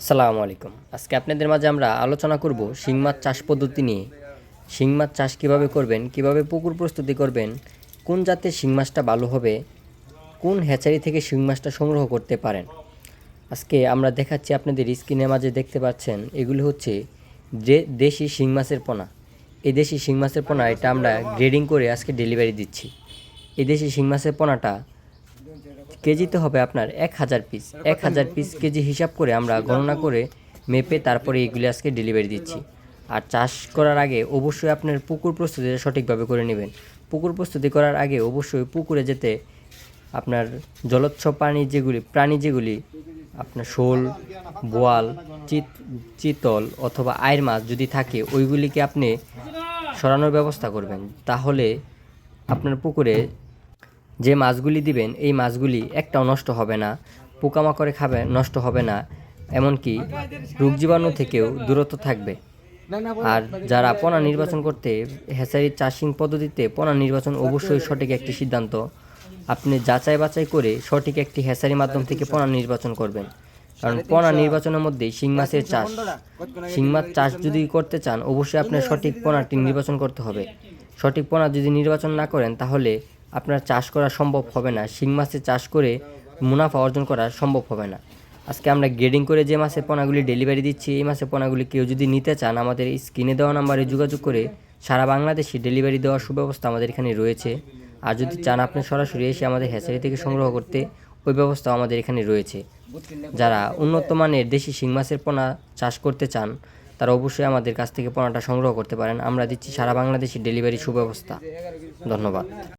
আসসালামু আলাইকুম। আজকে আপনাদের মাঝে আমরা আলোচনা করব শিং মাছ চাষ পদ্ধতি নিয়ে। শিং মাছ চাষ কীভাবে করবেন, কিভাবে পুকুর প্রস্তুতি করবেন, কোন জাতের শিং মাছটা ভালো হবে, কোন হ্যাচারি থেকে শিং মাছটা সংগ্রহ করতে পারেন। আজকে আমরা দেখাচ্ছি আপনাদের স্ক্রিনের মাঝে দেখতে পাচ্ছেন, এগুলো হচ্ছে যে দেশি শিং মাছের পোনা। এই দেশি শিং মাছের পোনা এটা আমরা গ্রেডিং করে আজকে ডেলিভারি দিচ্ছি। এই দেশি শিং মাছের পোনাটা কেজিতে হবে আপনার 1000 পিস। 1000 পিস কেজি হিসাব করে আমরা গণনা করে মেপে তারপরে এইগুলি আজকে ডেলিভারি দিচ্ছি। আর চাষ করার আগে অবশ্যই আপনার পুকুর প্রস্তুতিটা সঠিকভাবে করে নেবেন। পুকুর প্রস্তুতি করার আগে অবশ্যই পুকুরে যেতে আপনার জলোচ্ছ প্রাণী যেগুলি আপনার শোল, বোয়াল, চিতল অথবা আইর মাছ যদি থাকে ওইগুলিকে আপনি সরানোর ব্যবস্থা করবেন। তাহলে আপনার পুকুরে যে মাছগুলি দিবেন এই মাছগুলি একটাও নষ্ট হবে না, পোকামাকড়ে খাবে নষ্ট হবে না, এমনকি রোগ জীবাণু থেকেও দূরত্ব থাকবে। আর যারা পোনা নির্বাচন করতে হ্যাচারির চাষিং পদ্ধতিতে পোনা নির্বাচন অবশ্যই সঠিক একটি সিদ্ধান্ত। আপনি যাচাই বাছাই করে সঠিক একটি হ্যাচারি মাধ্যম থেকে পোনা নির্বাচন করবেন। কারণ পোনা নির্বাচনের মধ্যেই শিং মাছের চাষ। শিং মাছ চাষ যদি করতে চান অবশ্যই আপনার সঠিক পোনাটি নির্বাচন করতে হবে। সঠিক পোনা যদি নির্বাচন না করেন তাহলে আপনার চাষ করা সম্ভব হবে না। শিং মাছের চাষ করে মুনাফা অর্জন করা সম্ভব হবে না। আজকে আমরা গ্রেডিং করে যে মাছের পোনাগুলি ডেলিভারি দিচ্ছি, এই মাছের পোনাগুলি কেউ যদি নিতে চান আমাদের স্ক্রিনে দেওয়া নাম্বারে যোগাযোগ করে সারা বাংলাদেশে ডেলিভারি দেওয়ার সুব্যবস্থা আমাদের এখানে রয়েছে। আর যদি চান আপনি সরাসরি এসে আমাদের হ্যাচারি থেকে সংগ্রহ করতে, ওই ব্যবস্থাও আমাদের এখানে রয়েছে। যারা উন্নত মানের দেশি শিং মাছের পোনা চাষ করতে চান তারা অবশ্যই আমাদের কাছ থেকে পোনাটা সংগ্রহ করতে পারেন। আমরা দিচ্ছি সারা বাংলাদেশে ডেলিভারি সুব্যবস্থা। ধন্যবাদ।